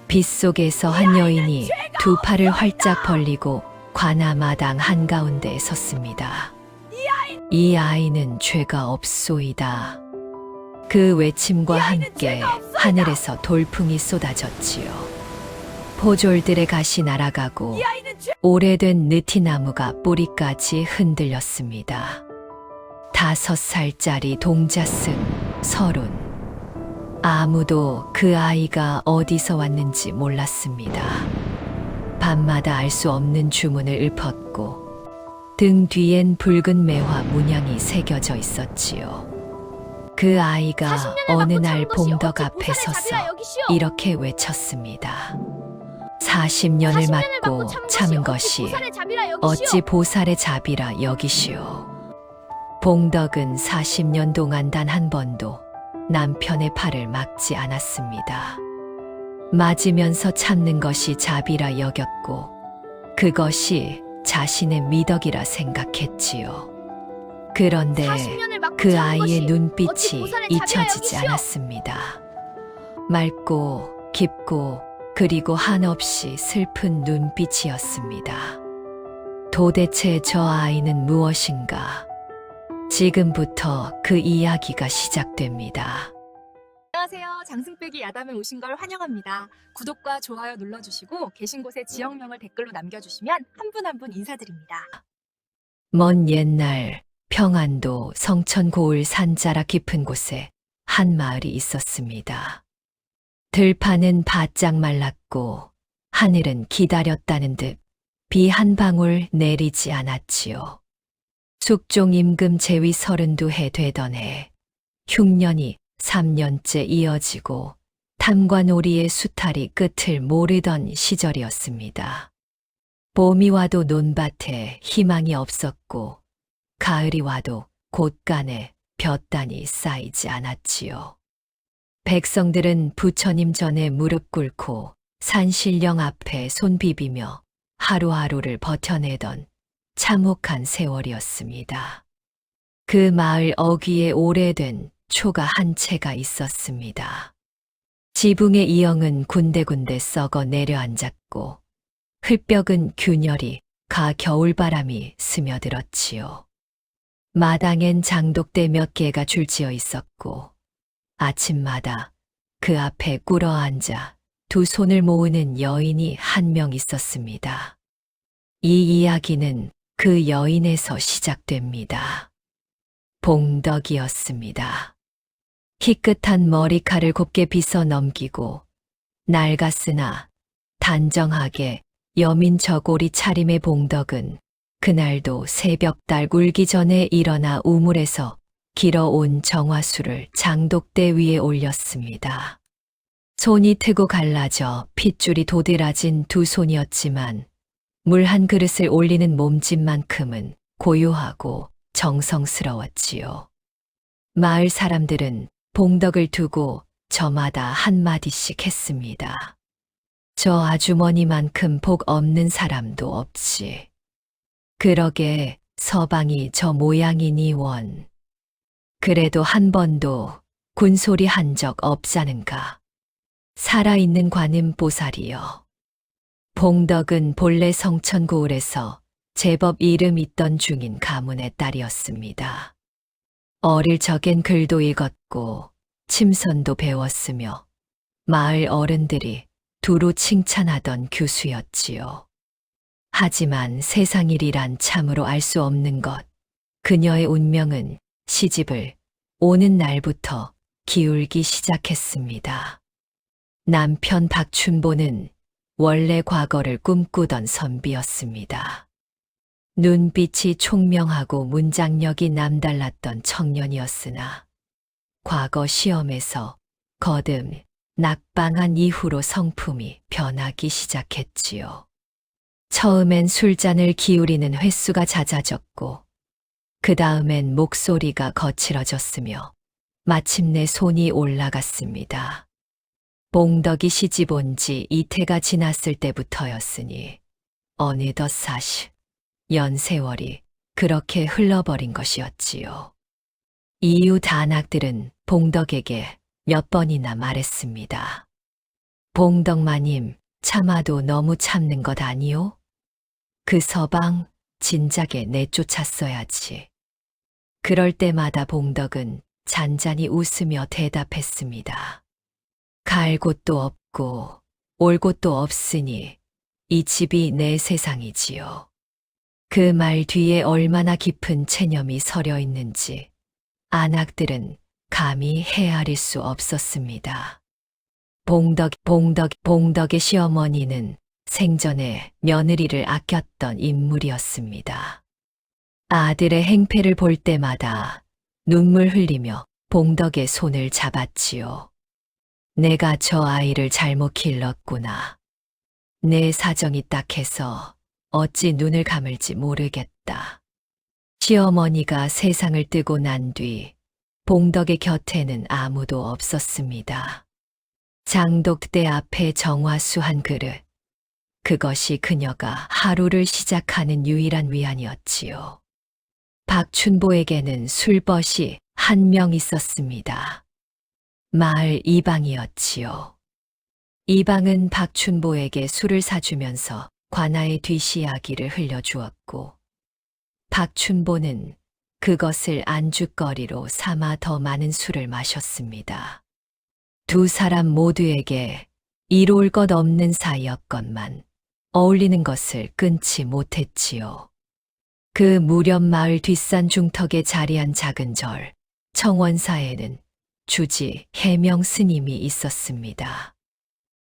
빗속에서 한 여인이 두 팔을 활짝 벌리고 관아마당 한가운데에 섰습니다. 이 아이는 죄가 없소이다. 그 외침과 함께 하늘에서 돌풍이 쏟아졌지요. 포졸들의 가시 날아가고 오래된 느티나무가 뿌리까지 흔들렸습니다. 5살짜리 동자승 30. 아무도 그 아이가 어디서 왔는지 몰랐습니다. 밤마다 알 수 없는 주문을 읊었고 등 뒤엔 붉은 매화 문양이 새겨져 있었지요. 그 아이가 어느 날 봉덕 앞에 서서 이렇게 외쳤습니다. 40년을 맞고 참은 것이 어찌 보살의 자비라 여기시오. 봉덕은 40년 동안 단 한 번도 남편의 팔을 막지 않았습니다. 맞으면서 참는 것이 자비라 여겼고 그것이 자신의 미덕이라 생각했지요. 그런데 그 아이의 눈빛이 잊혀지지 않았습니다. 맑고 깊고 그리고 한없이 슬픈 눈빛이었습니다. 도대체 저 아이는 무엇인가? 지금부터 그 이야기가 시작됩니다. 안녕하세요. 장승빼기 야담에 오신 걸 환영합니다. 구독과 좋아요 눌러주시고 계신 곳에 지역명을 댓글로 남겨주시면 한 분 한 분 인사드립니다. 먼 옛날 평안도 성천 고을 산자락 깊은 곳에 한 마을이 있었습니다. 들판은 바짝 말랐고 하늘은 기다렸다는 듯 비 한 방울 내리지 않았지요. 숙종 임금 제위 32해 되던 해 흉년이 3년째 이어지고 탐관오리의 수탈이 끝을 모르던 시절이었습니다. 봄이 와도 논밭에 희망이 없었고 가을이 와도 곳간에 볕단이 쌓이지 않았지요. 백성들은 부처님 전에 무릎 꿇고 산신령 앞에 손 비비며 하루하루를 버텨내던 참혹한 세월이었습니다. 그 마을 어귀에 오래된 초가 한 채가 있었습니다. 지붕의 이영은 군데군데 썩어 내려앉았고 흙벽은 균열이 가 겨울바람이 스며들었지요. 마당엔 장독대 몇 개가 줄지어 있었고 아침마다 그 앞에 꿇어앉아 두 손을 모으는 여인이 한 명 있었습니다. 이 이야기는 그 여인에서 시작됩니다. 봉덕이었습니다. 희끗한 머리칼을 곱게 빗어 넘기고 낡았으나 단정하게 여민 저고리 차림의 봉덕은 그날도 새벽달 굴기 전에 일어나 우물에서 길어온 정화수를 장독대 위에 올렸습니다. 손이 트고 갈라져 핏줄이 도드라진 두 손이었지만 물 한 그릇을 올리는 몸짓만큼은 고요하고 정성스러웠지요. 마을 사람들은 봉덕을 두고 저마다 한마디씩 했습니다. 저 아주머니만큼 복 없는 사람도 없지. 그러게 서방이 저 모양이니 원. 그래도 한 번도 군소리 한 적 없자는가. 살아있는 관음보살이여. 봉덕은 본래 성천고을에서 제법 이름 있던 중인 가문의 딸이었습니다. 어릴 적엔 글도 읽었고 침선도 배웠으며 마을 어른들이 두루 칭찬하던 교수였지요. 하지만 세상 일이란 참으로 알 수 없는 것. 그녀의 운명은 시집을 오는 날부터 기울기 시작했습니다. 남편 박춘보는 원래 과거를 꿈꾸던 선비였습니다. 눈빛이 총명하고 문장력이 남달랐던 청년이었으나 과거 시험에서 거듭 낙방한 이후로 성품이 변하기 시작했지요. 처음엔 술잔을 기울이는 횟수가 잦아졌고 그 다음엔 목소리가 거칠어졌으며 마침내 손이 올라갔습니다. 봉덕이 시집 온 지 이태가 지났을 때부터였으니 어느덧 40년 세월이 그렇게 흘러버린 것이었지요. 이후 단학들은 봉덕에게 몇 번이나 말했습니다. 봉덕마님, 참아도 너무 참는 것 아니오? 그 서방, 진작에 내쫓았어야지. 그럴 때마다 봉덕은 잔잔히 웃으며 대답했습니다. 갈 곳도 없고 올 곳도 없으니 이 집이 내 세상이지요. 그 말 뒤에 얼마나 깊은 체념이 서려 있는지 안악들은 감히 헤아릴 수 없었습니다. 봉덕의 시어머니는 생전에 며느리를 아꼈던 인물이었습니다. 아들의 행패를 볼 때마다 눈물 흘리며 봉덕의 손을 잡았지요. 내가 저 아이를 잘못 길렀구나. 내 사정이 딱해서 어찌 눈을 감을지 모르겠다. 시어머니가 세상을 뜨고 난 뒤 봉덕의 곁에는 아무도 없었습니다. 장독대 앞에 정화수 한 그릇. 그것이 그녀가 하루를 시작하는 유일한 위안이었지요. 박춘보에게는 술벗이 한 명 있었습니다. 마을 이방이었지요. 이방은 박춘보에게 술을 사주면서 관아의 뒷이야기를 흘려주었고, 박춘보는 그것을 안주거리로 삼아 더 많은 술을 마셨습니다. 두 사람 모두에게 이로울 것 없는 사이였건만 어울리는 것을 끊지 못했지요. 그 무렵 마을 뒷산 중턱에 자리한 작은 절, 청원사에는 주지 해명 스님이 있었습니다.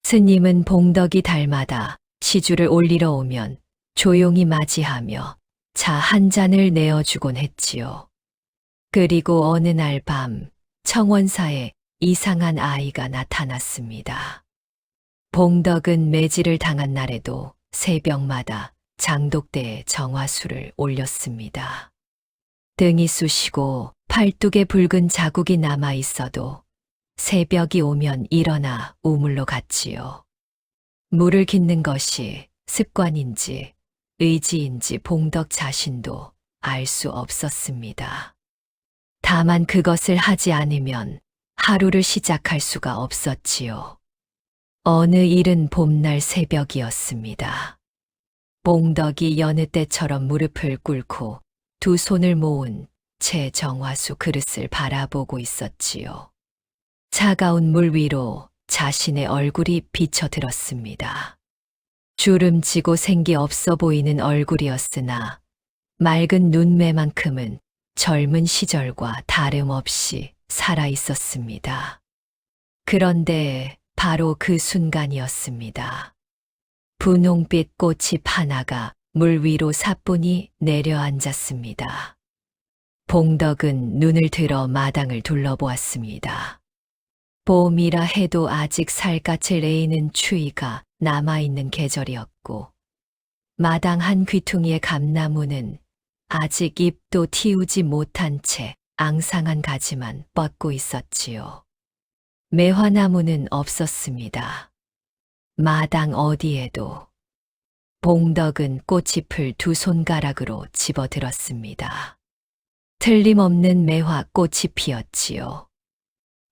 스님은 봉덕이 달마다 시주를 올리러 오면 조용히 맞이하며 차 한 잔을 내어주곤 했지요. 그리고 어느 날 밤 청원사에 이상한 아이가 나타났습니다. 봉덕은 매질을 당한 날에도 새벽마다 장독대에 정화수를 올렸습니다. 등이 쑤시고 팔뚝에 붉은 자국이 남아 있어도 새벽이 오면 일어나 우물로 갔지요. 물을 깃는 것이 습관인지 의지인지 봉덕 자신도 알 수 없었습니다. 다만 그것을 하지 않으면 하루를 시작할 수가 없었지요. 어느 이른 봄날 새벽이었습니다. 봉덕이 여느 때처럼 무릎을 꿇고 두 손을 모은 채 정화수 그릇을 바라보고 있었지요. 차가운 물 위로 자신의 얼굴이 비쳐들었습니다. 주름지고 생기 없어 보이는 얼굴이었으나 맑은 눈매만큼은 젊은 시절과 다름없이 살아 있었습니다. 그런데 바로 그 순간이었습니다. 분홍빛 꽃이 하나가 물 위로 사뿐히 내려앉았습니다. 봉덕은 눈을 들어 마당을 둘러보았습니다. 봄이라 해도 아직 살갗을 에이는 추위가 남아있는 계절이었고, 마당 한 귀퉁이의 감나무는 아직 잎도 틔우지 못한 채 앙상한 가지만 뻗고 있었지요. 매화나무는 없었습니다. 마당 어디에도. 봉덕은 꽃잎을 두 손가락으로 집어들었습니다. 틀림없는 매화 꽃이 피었지요.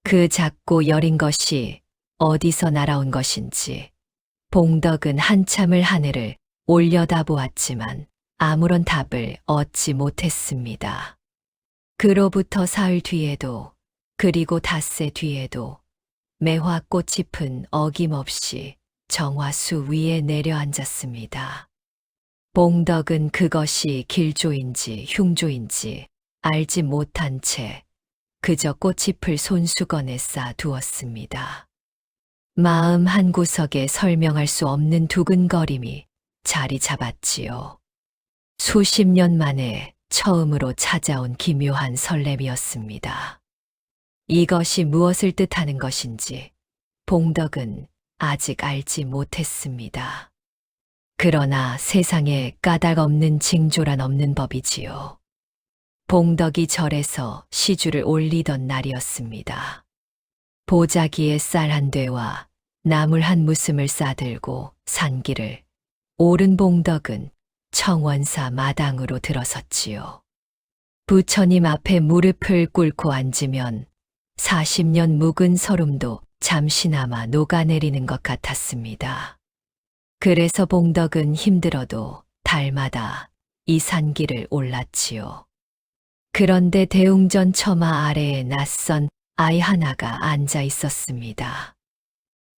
그 작고 여린 것이 어디서 날아온 것인지 봉덕은 한참을 하늘을 올려다보았지만 아무런 답을 얻지 못했습니다. 그로부터 사흘 뒤에도 그리고 닷새 뒤에도 매화 꽃잎은 어김없이 정화수 위에 내려앉았습니다. 봉덕은 그것이 길조인지 흉조인지 알지 못한 채 그저 꽃잎을 손수건에 쌓아두었습니다. 마음 한구석에 설명할 수 없는 두근거림이 자리 잡았지요. 수십 년 만에 처음으로 찾아온 기묘한 설렘이었습니다. 이것이 무엇을 뜻하는 것인지 봉덕은 아직 알지 못했습니다. 그러나 세상에 까닭 없는 징조란 없는 법이지요. 봉덕이 절에서 시주를 올리던 날이었습니다. 보자기에 쌀 한 되와 나물 한 무슴을 싸들고 산길을 오른 봉덕은 청원사 마당으로 들어섰지요. 부처님 앞에 무릎을 꿇고 앉으면 40년 묵은 서름도 잠시나마 녹아내리는 것 같았습니다. 그래서 봉덕은 힘들어도 달마다 이 산길을 올랐지요. 그런데 대웅전 처마 아래에 낯선 아이 하나가 앉아 있었습니다.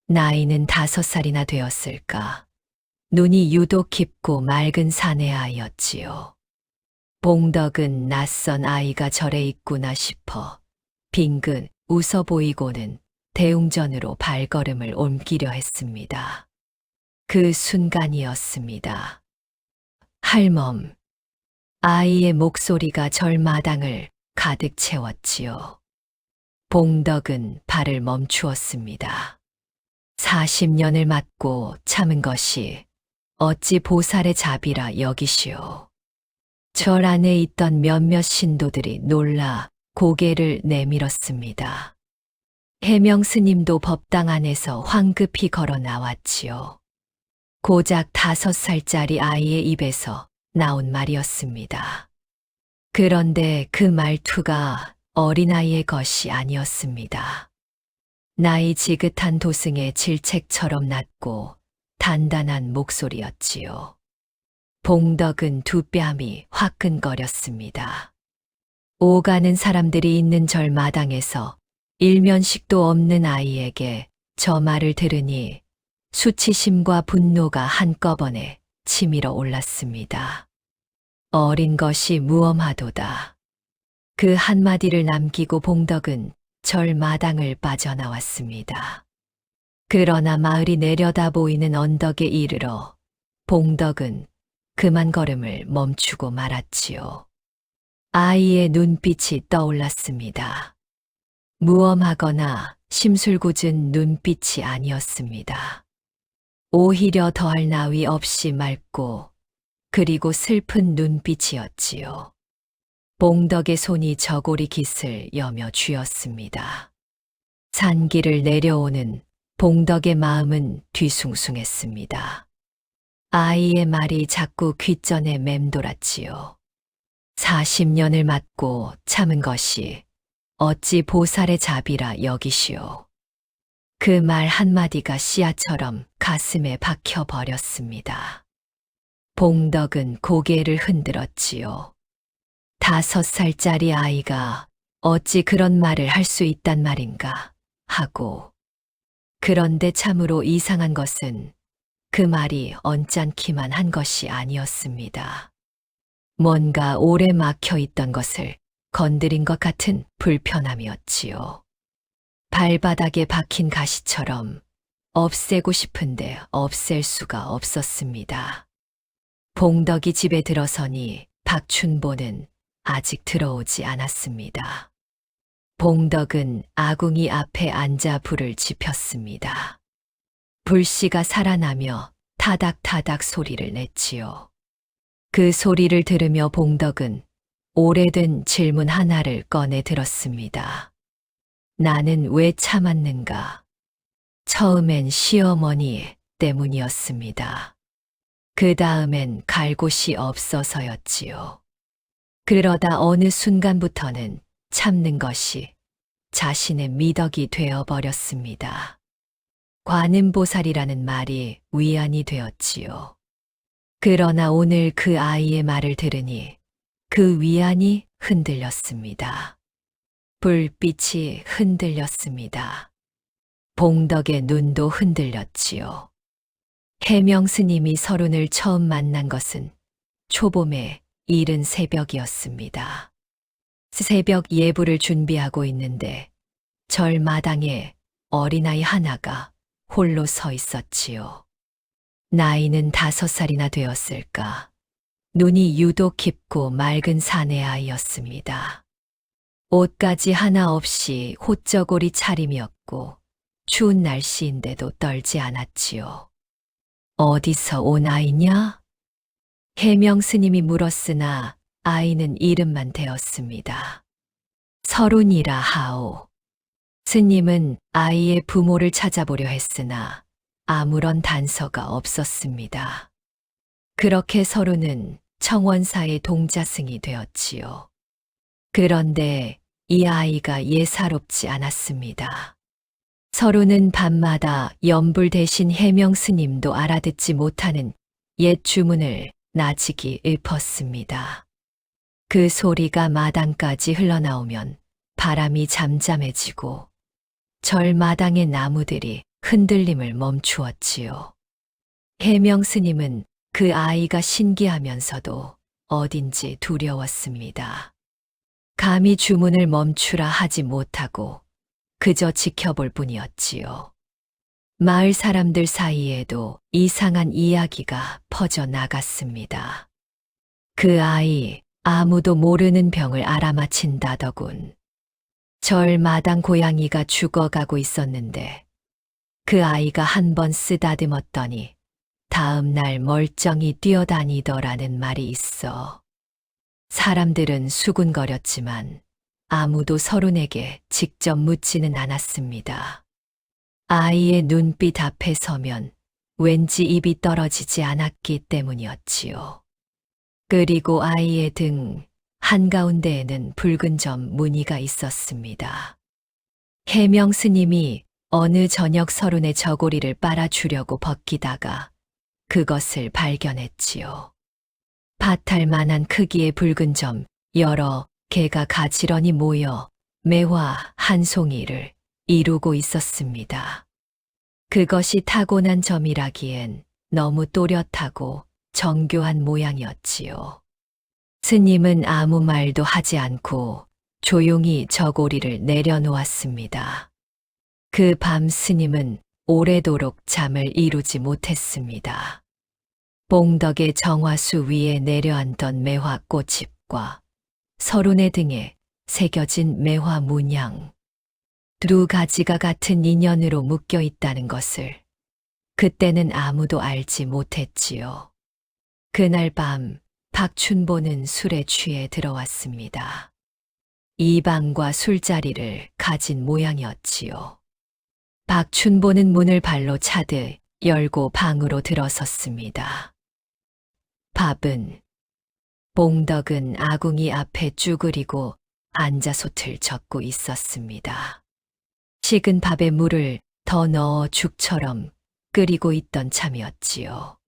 나이는 5살이나 되었을까. 눈이 유독 깊고 맑은 사내 아이였지요. 봉덕은 낯선 아이가 절에 있구나 싶어 빙긋 웃어 보이고는 대웅전으로 발걸음을 옮기려 했습니다. 그 순간이었습니다. 할멈. 아이의 목소리가 절마당을 가득 채웠지요. 봉덕은 발을 멈추었습니다. 40년을 맞고 참은 것이 어찌 보살의 자비라 여기시오. 절 안에 있던 몇몇 신도들이 놀라 고개를 내밀었습니다. 해명 스님도 법당 안에서 황급히 걸어 나왔지요. 고작 5살짜리 아이의 입에서 나온 말이었습니다. 그런데 그 말투가 어린아이의 것이 아니었습니다. 나이 지긋한 도승의 질책처럼 낮고 단단한 목소리였지요. 봉덕은 두 뺨이 화끈거렸습니다. 오가는 사람들이 있는 절 마당에서 일면식도 없는 아이에게 저 말을 들으니 수치심과 분노가 한꺼번에 치밀어 올랐습니다. 어린 것이 무엄하도다. 그 한마디를 남기고 봉덕은 절 마당을 빠져나왔습니다. 그러나 마을이 내려다 보이는 언덕에 이르러 봉덕은 그만 걸음을 멈추고 말았지요. 아이의 눈빛이 떠올랐습니다. 무엄하거나 심술궂은 눈빛이 아니었습니다. 오히려 더할 나위 없이 맑고 그리고 슬픈 눈빛이었지요. 봉덕의 손이 저고리 깃을 여며 쥐었습니다. 산길을 내려오는 봉덕의 마음은 뒤숭숭했습니다. 아이의 말이 자꾸 귓전에 맴돌았지요. 40년을 맞고 참은 것이 어찌 보살의 자비라 여기시오. 그 말 한마디가 씨앗처럼 가슴에 박혀 버렸습니다. 봉덕은 고개를 흔들었지요. 5살짜리 아이가 어찌 그런 말을 할 수 있단 말인가 하고. 그런데 참으로 이상한 것은 그 말이 언짢기만 한 것이 아니었습니다. 뭔가 오래 막혀 있던 것을 건드린 것 같은 불편함이었지요. 발바닥에 박힌 가시처럼 없애고 싶은데 없앨 수가 없었습니다. 봉덕이 집에 들어서니 박춘보는 아직 들어오지 않았습니다. 봉덕은 아궁이 앞에 앉아 불을 지폈습니다. 불씨가 살아나며 타닥타닥 소리를 냈지요. 그 소리를 들으며 봉덕은 오래된 질문 하나를 꺼내 들었습니다. 나는 왜 참았는가? 처음엔 시어머니 때문이었습니다. 그 다음엔 갈 곳이 없어서였지요. 그러다 어느 순간부터는 참는 것이 자신의 미덕이 되어버렸습니다. 관음보살이라는 말이 위안이 되었지요. 그러나 오늘 그 아이의 말을 들으니 그 위안이 흔들렸습니다. 불빛이 흔들렸습니다. 봉덕의 눈도 흔들렸지요. 해명 스님이 서른을 처음 만난 것은 초봄의 이른 새벽이었습니다. 새벽 예불을 준비하고 있는데 절 마당에 어린아이 하나가 홀로 서 있었지요. 나이는 5살이나 되었을까. 눈이 유독 깊고 맑은 사내 아이였습니다. 옷가지 하나 없이 호쩌고리 차림이었고 추운 날씨인데도 떨지 않았지요. 어디서 온 아이냐? 해명 스님이 물었으나 아이는 이름만 대었습니다. 서른이라 하오. 스님은 아이의 부모를 찾아보려 했으나 아무런 단서가 없었습니다. 그렇게 서른은 청원사의 동자승이 되었지요. 그런데 이 아이가 예사롭지 않았습니다. 서로는 밤마다 연불 대신 해명 스님도 알아듣지 못하는 옛 주문을 나직이 읊었습니다. 그 소리가 마당까지 흘러나오면 바람이 잠잠해지고 절 마당의 나무들이 흔들림을 멈추었지요. 해명 스님은 그 아이가 신기하면서도 어딘지 두려웠습니다. 감히 주문을 멈추라 하지 못하고 그저 지켜볼 뿐이었지요. 마을 사람들 사이에도 이상한 이야기가 퍼져 나갔습니다. 그 아이 아무도 모르는 병을 알아맞힌다더군. 절 마당 고양이가 죽어가고 있었는데 그 아이가 한 번 쓰다듬었더니 다음 날 멀쩡히 뛰어다니더라는 말이 있어. 사람들은 수군거렸지만 아무도 서른에게 직접 묻지는 않았습니다. 아이의 눈빛 앞에 서면 왠지 입이 떨어지지 않았기 때문이었지요. 그리고 아이의 등 한가운데에는 붉은 점 무늬가 있었습니다. 해명 스님이 어느 저녁 서른의 저고리를 빨아주려고 벗기다가 그것을 발견했지요. 밭알만한 크기의 붉은 점 여러 개가 가지런히 모여 매화 한 송이를 이루고 있었습니다. 그것이 타고난 점이라기엔 너무 또렷하고 정교한 모양이었지요. 스님은 아무 말도 하지 않고 조용히 저고리를 내려놓았습니다. 그 밤 스님은 오래도록 잠을 이루지 못했습니다. 봉덕의 정화수 위에 내려앉던 매화 꽃잎과 서론의 등에 새겨진 매화 문양, 두 가지가 같은 인연으로 묶여 있다는 것을 그때는 아무도 알지 못했지요. 그날 밤 박춘보는 술에 취해 들어왔습니다. 이 방과 술자리를 가진 모양이었지요. 박춘보는 문을 발로 차듯 열고 방으로 들어섰습니다. 밥은 봉덕은 아궁이 앞에 쭈그리고 앉아 솥을 젓고 있었습니다. 식은 밥에 물을 더 넣어 죽처럼 끓이고 있던 참이었지요.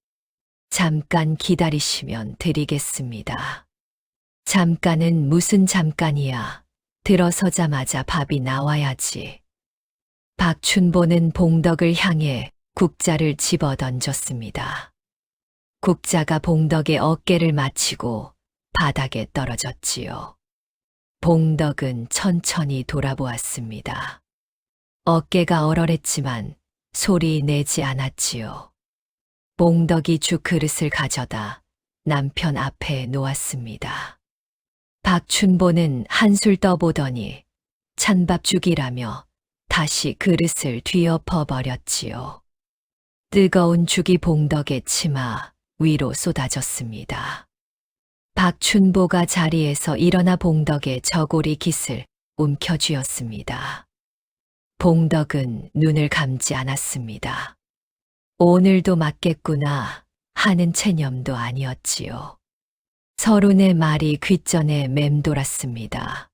잠깐 기다리시면 드리겠습니다. 잠깐은 무슨 잠깐이야. 들어서자마자 밥이 나와야지. 박춘보는 봉덕을 향해 국자를 집어 던졌습니다. 국자가 봉덕의 어깨를 맞히고 바닥에 떨어졌지요. 봉덕은 천천히 돌아보았습니다. 어깨가 얼얼했지만 소리 내지 않았지요. 봉덕이 죽 그릇을 가져다 남편 앞에 놓았습니다. 박춘보는 한술 떠보더니 찬밥죽이라며 다시 그릇을 뒤엎어 버렸지요. 뜨거운 죽이 봉덕의 치마 위로 쏟아졌습니다. 박춘보가 자리에서 일어나 봉덕의 저고리 깃을 움켜쥐었습니다. 봉덕은 눈을 감지 않았습니다. 오늘도 맞겠구나 하는 체념도 아니었지요. 서른의 말이 귓전에 맴돌았습니다.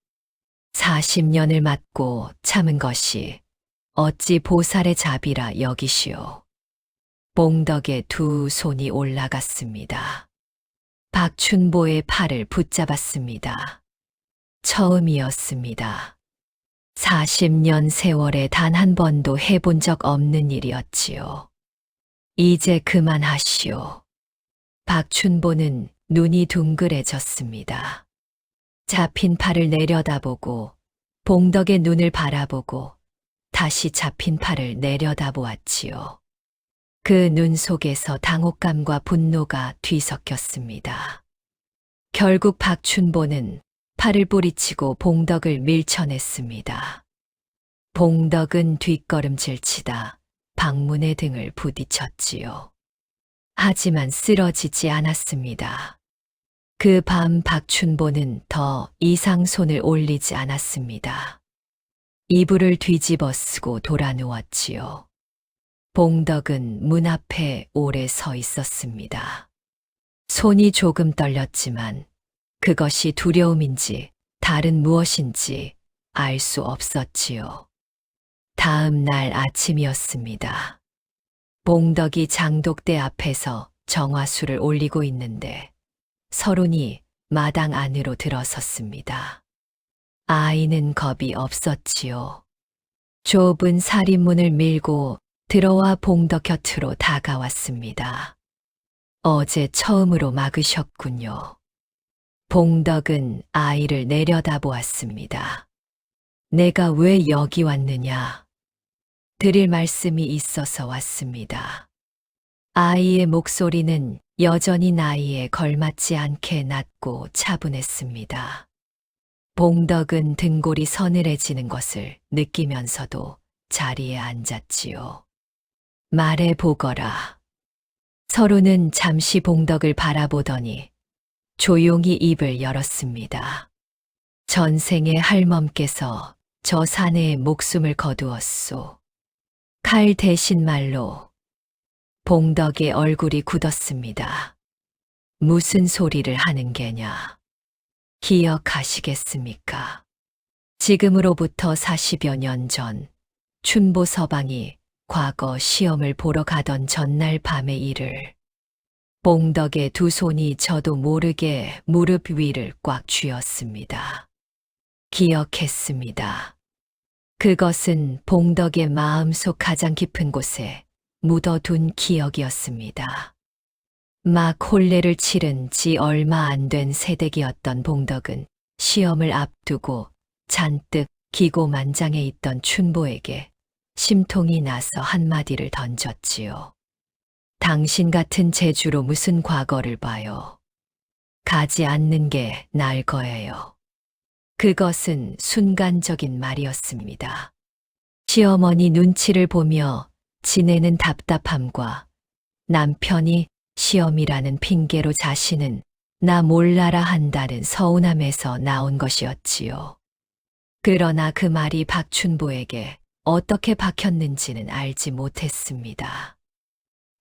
40년을 맞고 참은 것이 어찌 보살의 자비라 여기시오. 봉덕의 두 손이 올라갔습니다. 박춘보의 팔을 붙잡았습니다. 처음이었습니다. 40년 세월에 단 한 번도 해본 적 없는 일이었지요. 이제 그만하시오. 박춘보는 눈이 둥그레졌습니다. 잡힌 팔을 내려다보고 봉덕의 눈을 바라보고 다시 잡힌 팔을 내려다보았지요. 그 눈 속에서 당혹감과 분노가 뒤섞였습니다. 결국 박춘보는 팔을 뿌리치고 봉덕을 밀쳐냈습니다. 봉덕은 뒷걸음질치다 방문의 등을 부딪혔지요. 하지만 쓰러지지 않았습니다. 그 밤 박춘보는 더 이상 손을 올리지 않았습니다. 이불을 뒤집어 쓰고 돌아 누웠지요. 봉덕은 문 앞에 오래 서 있었습니다. 손이 조금 떨렸지만 그것이 두려움인지 다른 무엇인지 알 수 없었지요. 다음 날 아침이었습니다. 봉덕이 장독대 앞에서 정화수를 올리고 있는데 서른이 마당 안으로 들어섰습니다. 아이는 겁이 없었지요. 좁은 살인문을 밀고 들어와 봉덕 곁으로 다가왔습니다. 어제 처음으로 막으셨군요. 봉덕은 아이를 내려다보았습니다. 내가 왜 여기 왔느냐? 드릴 말씀이 있어서 왔습니다. 아이의 목소리는 여전히 나이에 걸맞지 않게 낮고 차분했습니다. 봉덕은 등골이 서늘해지는 것을 느끼면서도 자리에 앉았지요. 말해보거라. 서로는 잠시 봉덕을 바라보더니 조용히 입을 열었습니다. 전생의 할멈께서 저 사내의 목숨을 거두었소. 칼 대신 말로. 봉덕의 얼굴이 굳었습니다. 무슨 소리를 하는 게냐? 기억하시겠습니까? 지금으로부터 40여 년 전, 춘보 서방이 과거 시험을 보러 가던 전날 밤의 일을 봉덕의 두 손이 저도 모르게 무릎 위를 꽉 쥐었습니다. 기억했습니다. 그것은 봉덕의 마음속 가장 깊은 곳에 묻어둔 기억이었습니다. 막 혼례를 치른 지 얼마 안 된 새댁이었던 봉덕은 시험을 앞두고 잔뜩 기고만장해 있던 춘보에게 심통이 나서 한마디를 던졌지요. 당신 같은 재주로 무슨 과거를 봐요. 가지 않는 게 나을 거예요. 그것은 순간적인 말이었습니다. 시어머니 눈치를 보며 지내는 답답함과 남편이 시험이라는 핑계로 자신은 나 몰라라 한다는 서운함에서 나온 것이었지요. 그러나 그 말이 박춘보에게 어떻게 박혔는지는 알지 못했습니다.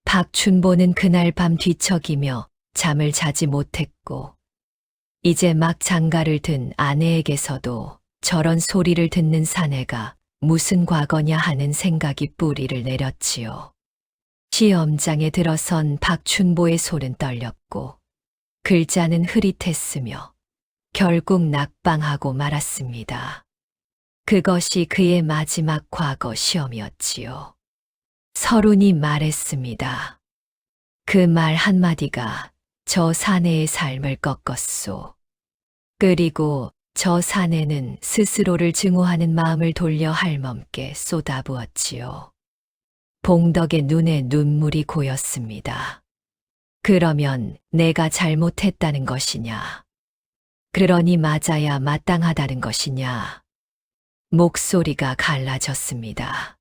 박춘보는 그날 밤 뒤척이며 잠을 자지 못했고 이제 막 장가를 든 아내에게서도 저런 소리를 듣는 사내가 무슨 과거냐 하는 생각이 뿌리를 내렸지요. 시험장에 들어선 박춘보의 손은 떨렸고 글자는 흐릿했으며 결국 낙방하고 말았습니다. 그것이 그의 마지막 과거 시험이었지요. 서른이 말했습니다. 그 말 한마디가 저 사내의 삶을 꺾었소. 그리고 저 사내는 스스로를 증오하는 마음을 돌려 할멈께 쏟아부었지요. 봉덕의 눈에 눈물이 고였습니다. 그러면 내가 잘못했다는 것이냐? 그러니 맞아야 마땅하다는 것이냐? 목소리가 갈라졌습니다.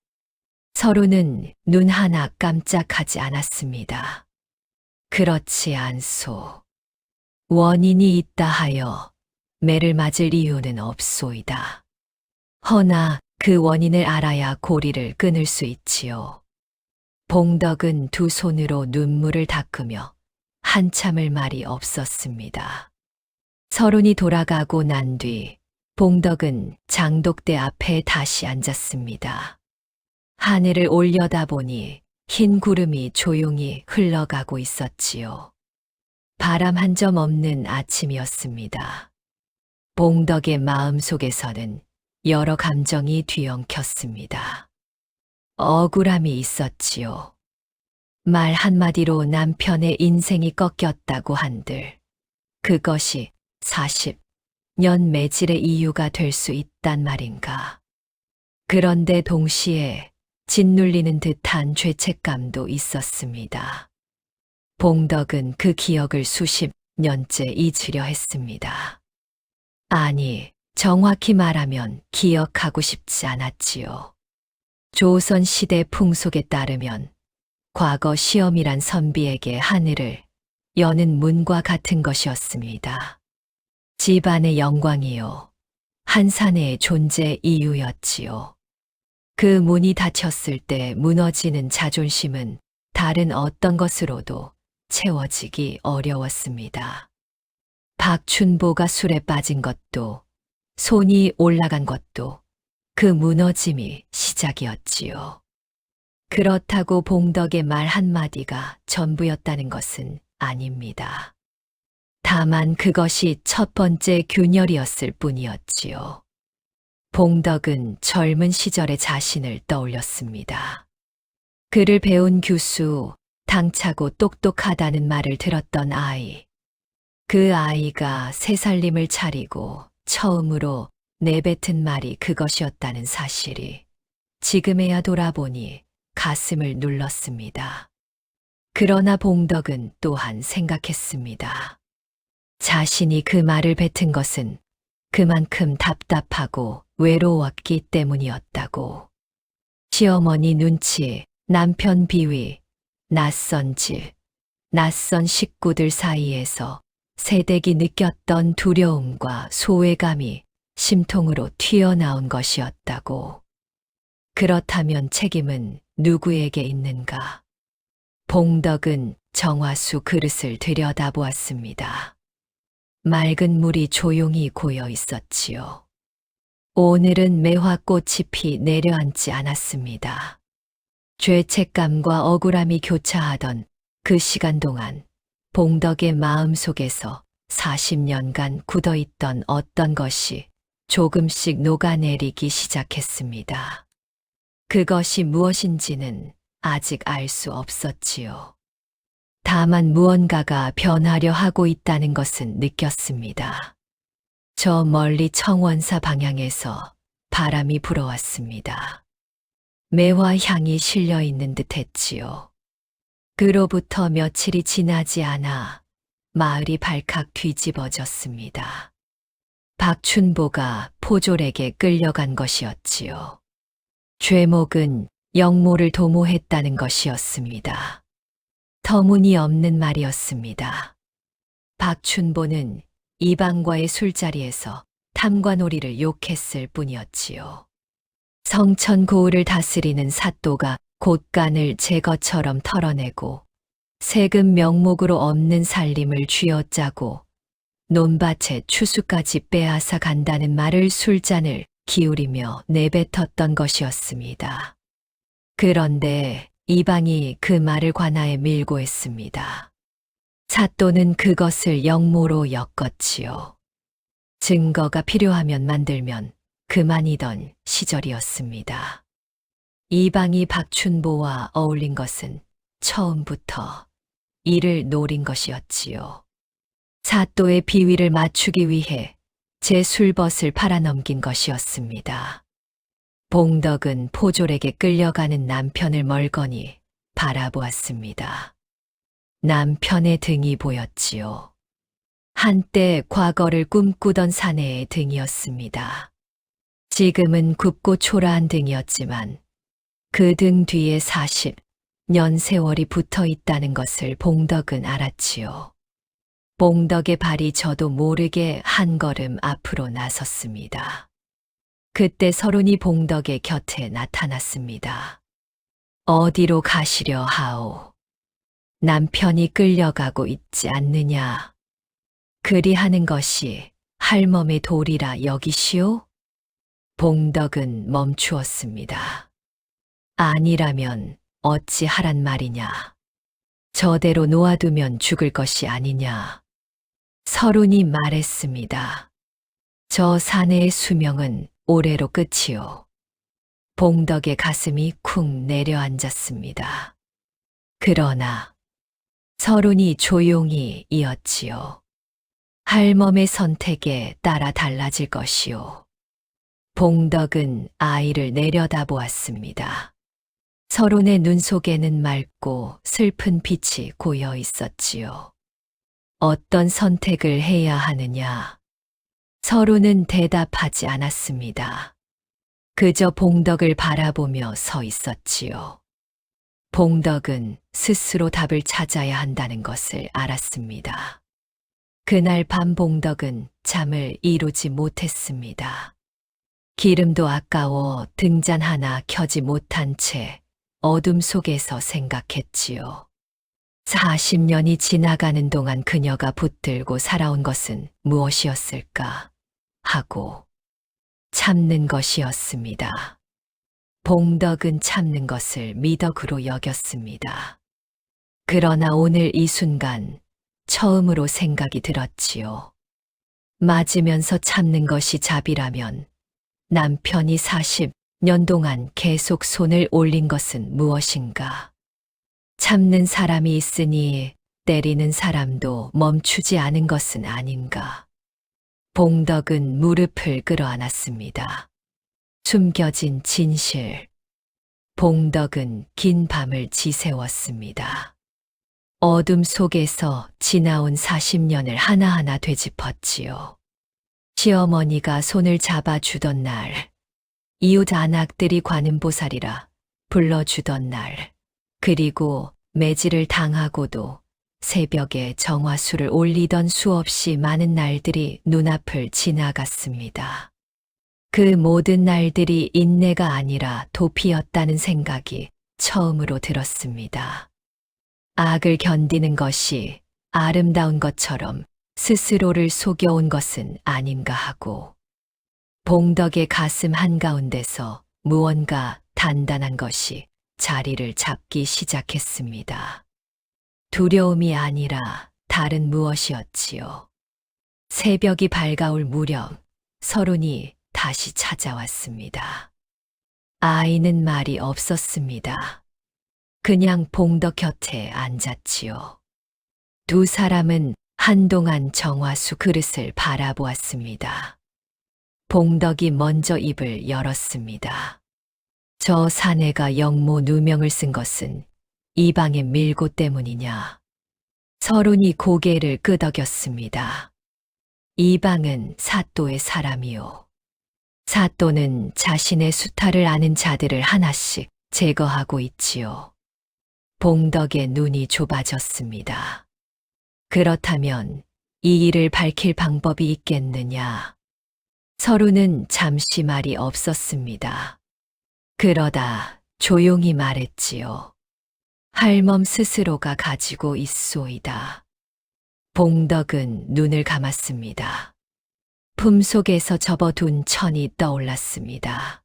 서로는 눈 하나 깜짝하지 않았습니다. 그렇지 않소. 원인이 있다 하여 매를 맞을 이유는 없소이다. 허나 그 원인을 알아야 고리를 끊을 수 있지요. 봉덕은 두 손으로 눈물을 닦으며 한참을 말이 없었습니다. 서른이 돌아가고 난 뒤 봉덕은 장독대 앞에 다시 앉았습니다. 하늘을 올려다보니 흰 구름이 조용히 흘러가고 있었지요. 바람 한 점 없는 아침이었습니다. 봉덕의 마음속에서는 여러 감정이 뒤엉켰습니다. 억울함이 있었지요. 말 한마디로 남편의 인생이 꺾였다고 한들 그것이 40년 매질의 이유가 될 수 있단 말인가. 그런데 동시에 짓눌리는 듯한 죄책감도 있었습니다. 봉덕은 그 기억을 수십 년째 잊으려 했습니다. 아니, 정확히 말하면 기억하고 싶지 않았지요. 조선 시대 풍속에 따르면 과거 시험이란 선비에게 하늘을 여는 문과 같은 것이었습니다. 집안의 영광이요. 한 사내의 존재 이유였지요. 그 문이 닫혔을 때 무너지는 자존심은 다른 어떤 것으로도 채워지기 어려웠습니다. 박춘보가 술에 빠진 것도, 손이 올라간 것도, 그 무너짐이 시작이었지요. 그렇다고 봉덕의 말 한마디가 전부였다는 것은 아닙니다. 다만 그것이 첫 번째 균열이었을 뿐이었지요. 봉덕은 젊은 시절의 자신을 떠올렸습니다. 그를 배운 교수, 당차고 똑똑하다는 말을 들었던 아이. 그 아이가 새살림을 차리고 처음으로 내뱉은 말이 그것이었다는 사실이 지금에야 돌아보니 가슴을 눌렀습니다. 그러나 봉덕은 또한 생각했습니다. 자신이 그 말을 뱉은 것은 그만큼 답답하고 외로웠기 때문이었다고. 시어머니 눈치, 남편 비위, 낯선 집, 낯선 식구들 사이에서 새댁이 느꼈던 두려움과 소외감이 심통으로 튀어나온 것이었다고. 그렇다면 책임은 누구에게 있는가? 봉덕은 정화수 그릇을 들여다보았습니다. 맑은 물이 조용히 고여 있었지요. 오늘은 매화꽃이 피 내려앉지 않았습니다. 죄책감과 억울함이 교차하던 그 시간 동안 봉덕의 마음속에서 40년간 굳어있던 어떤 것이 조금씩 녹아내리기 시작했습니다. 그것이 무엇인지는 아직 알 수 없었지요. 다만 무언가가 변하려 하고 있다는 것은 느꼈습니다. 저 멀리 청원사 방향에서 바람이 불어왔습니다. 매화 향이 실려 있는 듯 했지요. 그로부터 며칠이 지나지 않아 마을이 발칵 뒤집어졌습니다. 박춘보가 포졸에게 끌려간 것이었지요. 죄목은 영모를 도모했다는 것이었습니다. 터무니없는 말이었습니다. 박춘보는 이방과의 술자리에서 탐관오리를 욕했을 뿐이었지요. 성천고을을 다스리는 사또가 곳간을 제거처럼 털어내고 세금 명목으로 없는 살림을 쥐어짜고 논밭에 추수까지 빼앗아 간다는 말을 술잔을 기울이며 내뱉었던 것이었습니다. 그런데 이방이 그 말을 관아에 밀고 했습니다. 사또는 그것을 영모로 엮었지요. 증거가 필요하면 만들면 그만이던 시절이었습니다. 이방이 박춘보와 어울린 것은 처음부터 이를 노린 것이었지요. 사또의 비위를 맞추기 위해 제 술벗을 팔아넘긴 것이었습니다. 봉덕은 포졸에게 끌려가는 남편을 멀거니 바라보았습니다. 남편의 등이 보였지요. 한때 과거를 꿈꾸던 사내의 등이었습니다. 지금은 굽고 초라한 등이었지만 그 등 뒤에 40년 세월이 붙어 있다는 것을 봉덕은 알았지요. 봉덕의 발이 저도 모르게 한 걸음 앞으로 나섰습니다. 그때 서른이 봉덕의 곁에 나타났습니다. 어디로 가시려 하오? 남편이 끌려가고 있지 않느냐? 그리하는 것이 할멈의 도리라 여기시오? 봉덕은 멈추었습니다. 아니라면 어찌 하란 말이냐? 저대로 놓아두면 죽을 것이 아니냐? 서른이 말했습니다. 저 사내의 수명은 올해로 끝이오. 봉덕의 가슴이 쿵 내려앉았습니다. 그러나 서른이 조용히 이었지요. 할멈의 선택에 따라 달라질 것이오. 봉덕은 아이를 내려다보았습니다. 서른의 눈 속에는 맑고 슬픈 빛이 고여 있었지요. 어떤 선택을 해야 하느냐? 서른은 대답하지 않았습니다. 그저 봉덕을 바라보며 서 있었지요. 봉덕은 스스로 답을 찾아야 한다는 것을 알았습니다. 그날 밤 봉덕은 잠을 이루지 못했습니다. 기름도 아까워 등잔 하나 켜지 못한 채 어둠 속에서 생각했지요. 40년이 지나가는 동안 그녀가 붙들고 살아온 것은 무엇이었을까 하고 참는 것이었습니다. 봉덕은 참는 것을 미덕으로 여겼습니다. 그러나 오늘 이 순간 처음으로 생각이 들었지요. 맞으면서 참는 것이 자비라면 남편이 40년 동안 계속 손을 올린 것은 무엇인가? 참는 사람이 있으니 때리는 사람도 멈추지 않은 것은 아닌가? 봉덕은 무릎을 끌어안았습니다. 숨겨진 진실. 봉덕은 긴 밤을 지새웠습니다. 어둠 속에서 지나온 40년을 하나하나 되짚었지요. 시어머니가 손을 잡아주던 날, 이웃 안악들이 관음보살이라 불러주던 날, 그리고 매질을 당하고도 새벽에 정화수를 올리던 수없이 많은 날들이 눈앞을 지나갔습니다. 그 모든 날들이 인내가 아니라 도피였다는 생각이 처음으로 들었습니다. 악을 견디는 것이 아름다운 것처럼 스스로를 속여온 것은 아닌가 하고, 봉덕의 가슴 한가운데서 무언가 단단한 것이 자리를 잡기 시작했습니다. 두려움이 아니라 다른 무엇이었지요. 새벽이 밝아올 무렵 서른이 다시 찾아왔습니다. 아이는 말이 없었습니다. 그냥 봉덕 곁에 앉았지요. 두 사람은 한동안 정화수 그릇을 바라보았습니다. 봉덕이 먼저 입을 열었습니다. 저 사내가 영모 누명을 쓴 것은 이방의 밀고 때문이냐? 서른이 고개를 끄덕였습니다. 이방은 사또의 사람이요. 사또는 자신의 수탈을 아는 자들을 하나씩 제거하고 있지요. 봉덕의 눈이 좁아졌습니다. 그렇다면 이 일을 밝힐 방법이 있겠느냐? 서른은 잠시 말이 없었습니다. 그러다 조용히 말했지요. 할멈 스스로가 가지고 있소이다. 봉덕은 눈을 감았습니다. 품속에서 접어둔 천이 떠올랐습니다.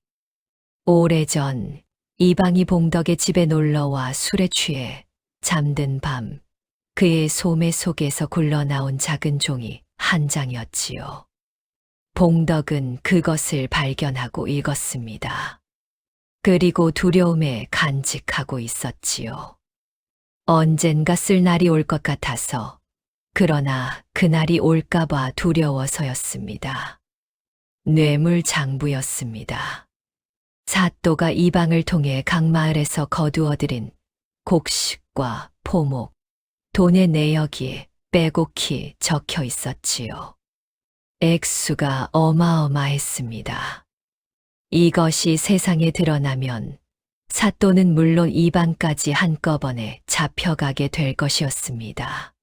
오래전 이방이 봉덕의 집에 놀러와 술에 취해 잠든 밤 그의 소매 속에서 굴러나온 작은 종이 한 장이었지요. 봉덕은 그것을 발견하고 읽었습니다. 그리고 두려움에 간직하고 있었지요. 언젠가 쓸 날이 올 것 같아서, 그러나 그날이 올까봐 두려워서였습니다. 뇌물장부였습니다. 사또가 이방을 통해 각 마을에서 거두어들인 곡식과 포목, 돈의 내역이 빼곡히 적혀 있었지요. 액수가 어마어마했습니다. 이것이 세상에 드러나면 사또는 물론 이방까지 한꺼번에 잡혀가게 될 것이었습니다.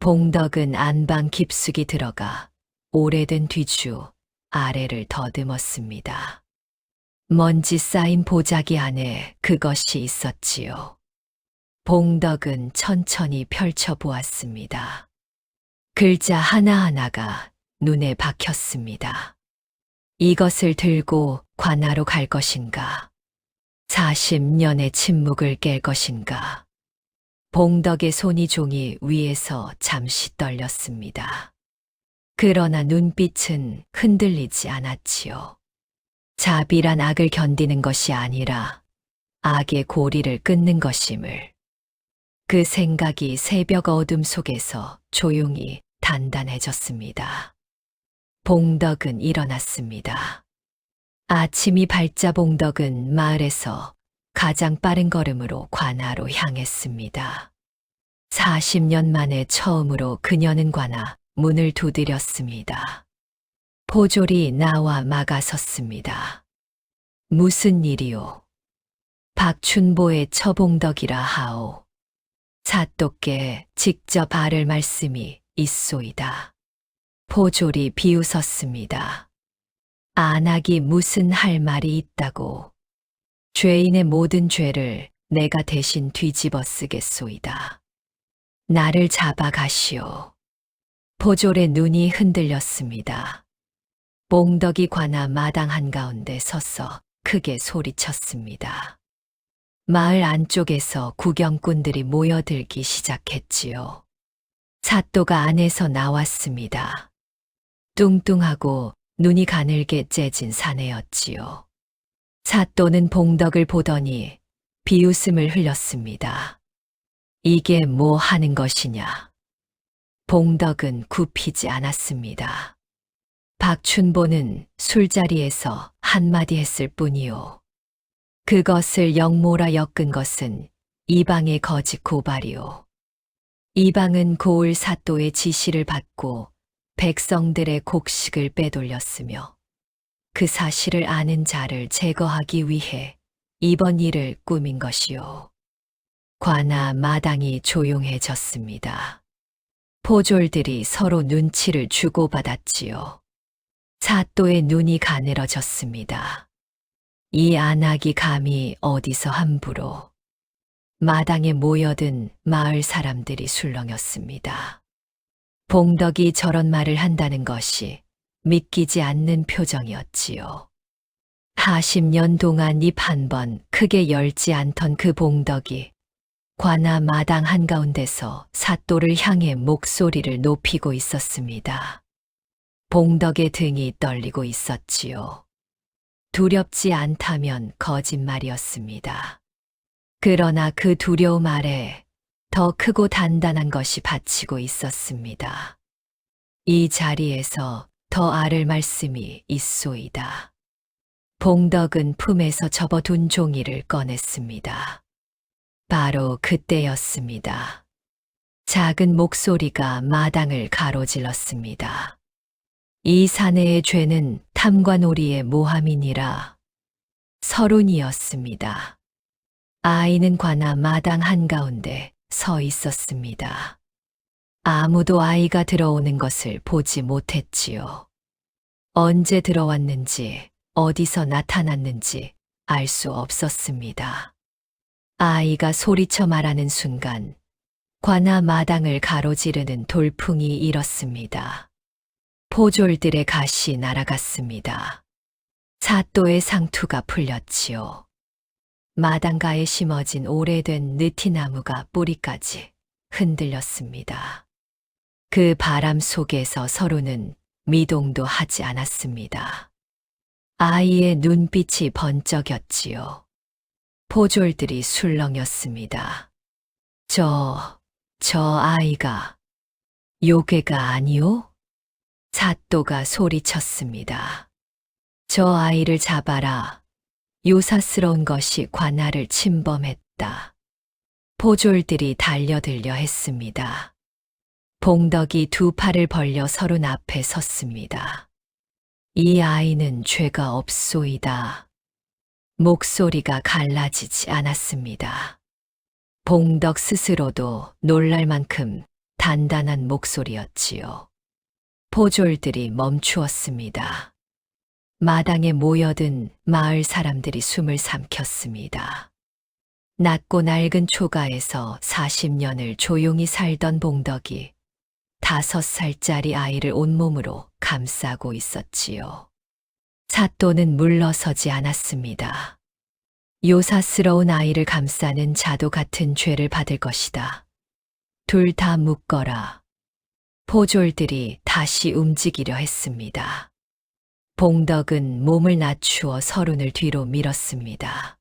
봉덕은 안방 깊숙이 들어가 오래된 뒤주 아래를 더듬었습니다. 먼지 쌓인 보자기 안에 그것이 있었지요. 봉덕은 천천히 펼쳐보았습니다. 글자 하나하나가 눈에 박혔습니다. 이것을 들고 관하로 갈 것인가? 40년의 침묵을 깰 것인가? 봉덕의 손이 종이 위에서 잠시 떨렸습니다. 그러나 눈빛은 흔들리지 않았지요. 자비란 악을 견디는 것이 아니라 악의 고리를 끊는 것임을. 그 생각이 새벽 어둠 속에서 조용히 단단해졌습니다. 봉덕은 일어났습니다. 아침이 밝자 봉덕은 마을에서 가장 빠른 걸음으로 관아로 향했습니다. 40년 만에 처음으로 그녀는 관아 문을 두드렸습니다. 포졸이 나와 막아섰습니다. 무슨 일이오? 박춘보의 처봉덕이라 하오. 사또께 직접 아를 말씀이 있소이다. 포졸이 비웃었습니다. 안악이 무슨 할 말이 있다고. 죄인의 모든 죄를 내가 대신 뒤집어 쓰겠소이다. 나를 잡아가시오. 포졸의 눈이 흔들렸습니다. 봉덕이 관아 마당 한가운데 서서 크게 소리쳤습니다. 마을 안쪽에서 구경꾼들이 모여들기 시작했지요. 사또가 안에서 나왔습니다. 뚱뚱하고 눈이 가늘게 째진 사내였지요. 사또는 봉덕을 보더니 비웃음을 흘렸습니다. 이게 뭐 하는 것이냐? 봉덕은 굽히지 않았습니다. 박춘보는 술자리에서 한마디 했을 뿐이요. 그것을 역모라 엮은 것은 이방의 거짓 고발이요. 이방은 고을 사또의 지시를 받고 백성들의 곡식을 빼돌렸으며 그 사실을 아는 자를 제거하기 위해 이번 일을 꾸민 것이요. 관아 마당이 조용해졌습니다. 포졸들이 서로 눈치를 주고받았지요. 사또의 눈이 가늘어졌습니다. 이 안악이 감히 어디서 함부로. 마당에 모여든 마을 사람들이 술렁였습니다. 봉덕이 저런 말을 한다는 것이 믿기지 않는 표정이었지요. 40년 동안 입 한 번 크게 열지 않던 그 봉덕이 관아 마당 한가운데서 사또를 향해 목소리를 높이고 있었습니다. 봉덕의 등이 떨리고 있었지요. 두렵지 않다면 거짓말이었습니다. 그러나 그 두려움 아래 더 크고 단단한 것이 받치고 있었습니다. 이 자리에서 더 아를 말씀이 있소이다. 봉덕은 품에서 접어둔 종이를 꺼냈습니다. 바로 그때였습니다. 작은 목소리가 마당을 가로질렀습니다. 이 사내의 죄는 탐관오리의 모함이니라. 서른이었습니다. 아이는 관아 마당 한가운데 서 있었습니다. 아무도 아이가 들어오는 것을 보지 못했지요. 언제 들어왔는지 어디서 나타났는지 알 수 없었습니다. 아이가 소리쳐 말하는 순간 관아 마당을 가로지르는 돌풍이 일었습니다. 포졸들의 가시 날아갔습니다. 사또의 상투가 풀렸지요. 마당가에 심어진 오래된 느티나무가 뿌리까지 흔들렸습니다. 그 바람 속에서 서로는 미동도 하지 않았습니다. 아이의 눈빛이 번쩍였지요. 포졸들이 술렁였습니다. 저 아이가 요괴가 아니오? 사또가 소리쳤습니다. 저 아이를 잡아라. 요사스러운 것이 관아를 침범했다. 포졸들이 달려들려 했습니다. 봉덕이 두 팔을 벌려 서른 앞에 섰습니다. 이 아이는 죄가 없소이다. 목소리가 갈라지지 않았습니다. 봉덕 스스로도 놀랄 만큼 단단한 목소리였지요. 포졸들이 멈추었습니다. 마당에 모여든 마을 사람들이 숨을 삼켰습니다. 낮고 낡은 초가에서 40년을 조용히 살던 봉덕이 5살짜리 아이를 온몸으로 감싸고 있었지요. 사또는 물러서지 않았습니다. 요사스러운 아이를 감싸는 자도 같은 죄를 받을 것이다. 둘 다 묶어라. 포졸들이 다시 움직이려 했습니다. 봉덕은 몸을 낮추어 서른을 뒤로 밀었습니다.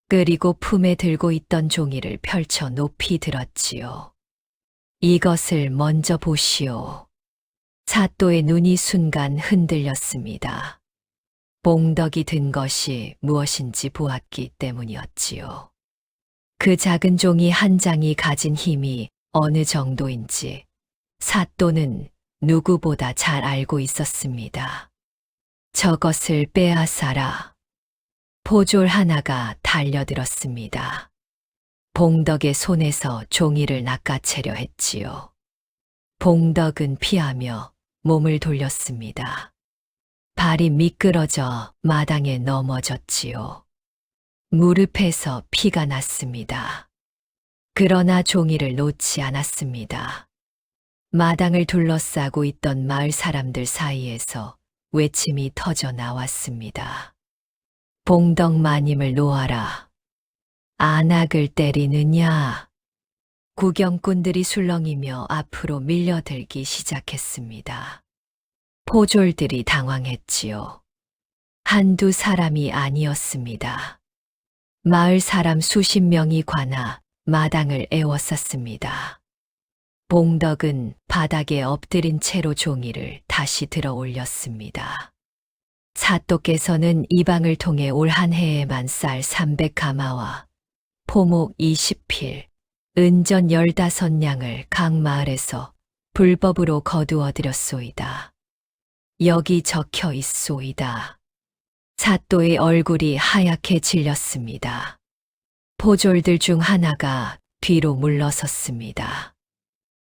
그리고 품에 들고 있던 종이를 펼쳐 높이 들었지요. 이것을 먼저 보시오. 사또의 눈이 순간 흔들렸습니다. 봉덕이 든 것이 무엇인지 보았기 때문이었지요. 그 작은 종이 한 장이 가진 힘이 어느 정도인지 사또는 누구보다 잘 알고 있었습니다. 저것을 빼앗아라. 포졸 하나가 달려들었습니다. 봉덕의 손에서 종이를 낚아채려 했지요. 봉덕은 피하며 몸을 돌렸습니다. 발이 미끄러져 마당에 넘어졌지요. 무릎에서 피가 났습니다. 그러나 종이를 놓지 않았습니다. 마당을 둘러싸고 있던 마을 사람들 사이에서 외침이 터져 나왔습니다. 봉덕 마님을 놓아라. 안악을 때리느냐? 구경꾼들이 술렁이며 앞으로 밀려들기 시작했습니다. 포졸들이 당황했지요. 한두 사람이 아니었습니다. 마을 사람 수십 명이 관아 마당을 에워쌌습니다. 봉덕은 바닥에 엎드린 채로 종이를 다시 들어 올렸습니다. 사또께서는 이 방을 통해 올 한 해에만 쌀 300가마와 포목 20필, 은전 15냥을 각 마을에서 불법으로 거두어 드렸소이다. 여기 적혀 있소이다. 사또의 얼굴이 하얗게 질렸습니다. 포졸들 중 하나가 뒤로 물러섰습니다.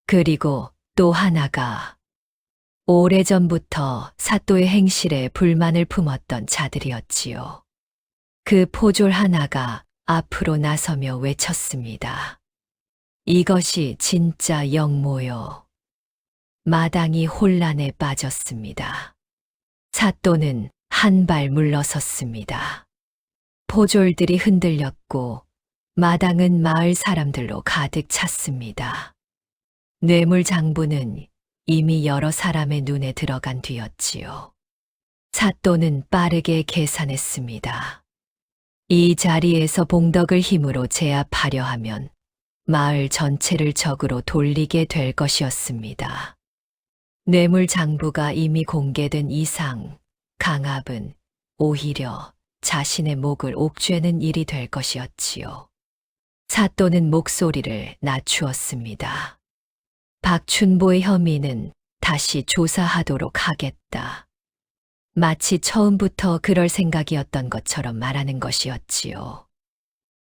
그리고 또 하나가 오래전부터 사또의 행실에 불만을 품었던 자들이었지요. 그 포졸 하나가 앞으로 나서며 외쳤습니다. 이것이 진짜 영모요. 마당이 혼란에 빠졌습니다. 사또는 한 발 물러섰습니다. 포졸들이 흔들렸고 마당은 마을 사람들로 가득 찼습니다. 뇌물장부는 이미 여러 사람의 눈에 들어간 뒤였지요. 사또는 빠르게 계산했습니다. 이 자리에서 봉덕을 힘으로 제압하려 하면 마을 전체를 적으로 돌리게 될 것이었습니다. 뇌물장부가 이미 공개된 이상 강압은 오히려 자신의 목을 옥죄는 일이 될 것이었지요. 사또는 목소리를 낮추었습니다. 박춘보의 혐의는 다시 조사하도록 하겠다. 마치 처음부터 그럴 생각이었던 것처럼 말하는 것이었지요.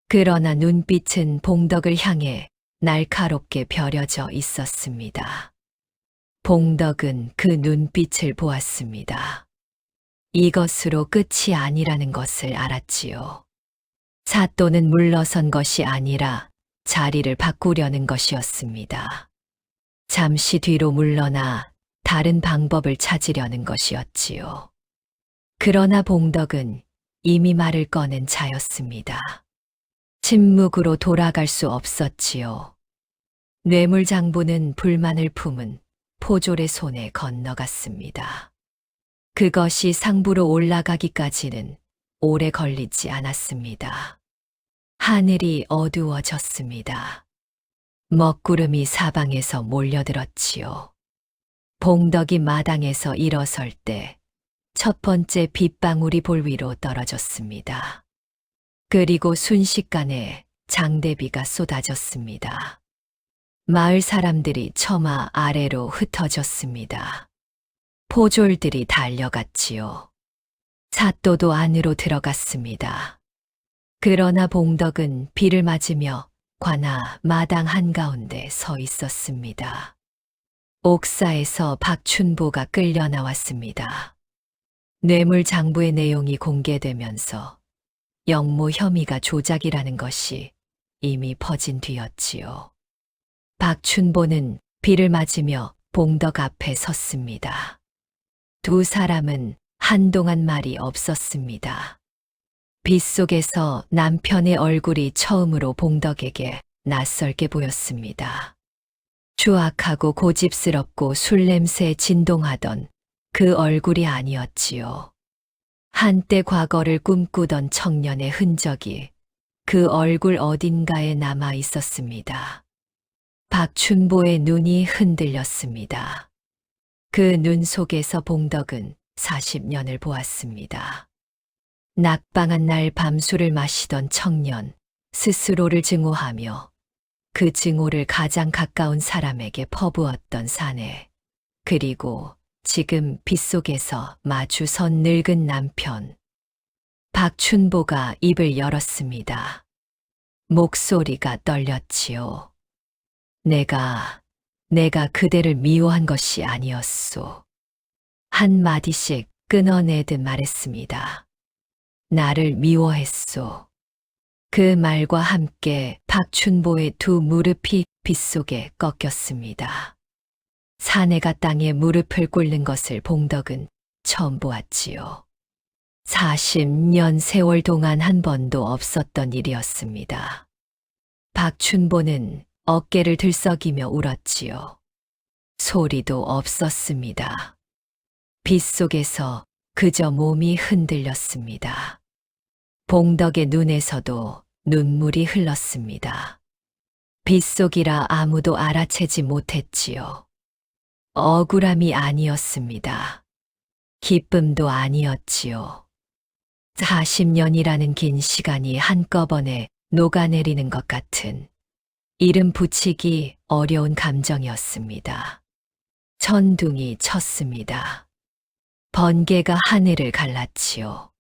그러나 눈빛은 봉덕을 향해 날카롭게 벼려져 있었습니다. 봉덕은 그 눈빛을 보았습니다. 이것으로 끝이 아니라는 것을 알았지요. 사또는 물러선 것이 아니라 자리를 바꾸려는 것이었습니다. 잠시 뒤로 물러나 다른 방법을 찾으려는 것이었지요. 그러나 봉덕은 이미 말을 꺼낸 자였습니다. 침묵으로 돌아갈 수 없었지요. 뇌물장부는 불만을 품은 포졸의 손에 건너갔습니다. 그것이 상부로 올라가기까지는 오래 걸리지 않았습니다. 하늘이 어두워졌습니다. 먹구름이 사방에서 몰려들었지요. 봉덕이 마당에서 일어설 때 첫 번째 빗방울이 볼 위로 떨어졌습니다. 그리고 순식간에 장대비가 쏟아졌습니다. 마을 사람들이 처마 아래로 흩어졌습니다. 포졸들이 달려갔지요. 사또도 안으로 들어갔습니다. 그러나 봉덕은 비를 맞으며 관아 마당 한가운데 서 있었습니다. 옥사에서 박춘보가 끌려 나왔습니다. 뇌물장부의 내용이 공개되면서 영모 혐의가 조작이라는 것이 이미 퍼진 뒤였지요. 박춘보는 비를 맞으며 봉덕 앞에 섰습니다. 두 사람은 한동안 말이 없었습니다. 빗속에서 남편의 얼굴이 처음으로 봉덕에게 낯설게 보였습니다. 추악하고 고집스럽고 술냄새에 진동하던 그 얼굴이 아니었지요. 한때 과거를 꿈꾸던 청년의 흔적이 그 얼굴 어딘가에 남아 있었습니다. 박춘보의 눈이 흔들렸습니다. 그 눈 속에서 봉덕은 40년을 보았습니다. 낙방한 날 밤술을 마시던 청년, 스스로를 증오하며 그 증오를 가장 가까운 사람에게 퍼부었던 사내, 그리고 지금 빗속에서 마주 선 늙은 남편. 박춘보가 입을 열었습니다. 목소리가 떨렸지요. 내가 그대를 미워한 것이 아니었소. 한 마디씩 끊어내듯 말했습니다. 나를 미워했소. 그 말과 함께 박춘보의 두 무릎이 빗속에 꺾였습니다. 사내가 땅에 무릎을 꿇는 것을 봉덕은 처음 보았지요. 40년 세월 동안 한 번도 없었던 일이었습니다. 박춘보는 어깨를 들썩이며 울었지요. 소리도 없었습니다. 빗속에서 그저 몸이 흔들렸습니다. 봉덕의 눈에서도 눈물이 흘렀습니다. 빗속이라 아무도 알아채지 못했지요. 억울함이 아니었습니다. 기쁨도 아니었지요. 40년이라는 긴 시간이 한꺼번에 녹아내리는 것 같은 이름 붙이기 어려운 감정이었습니다. 천둥이 쳤습니다. 번개가 하늘을 갈랐지요.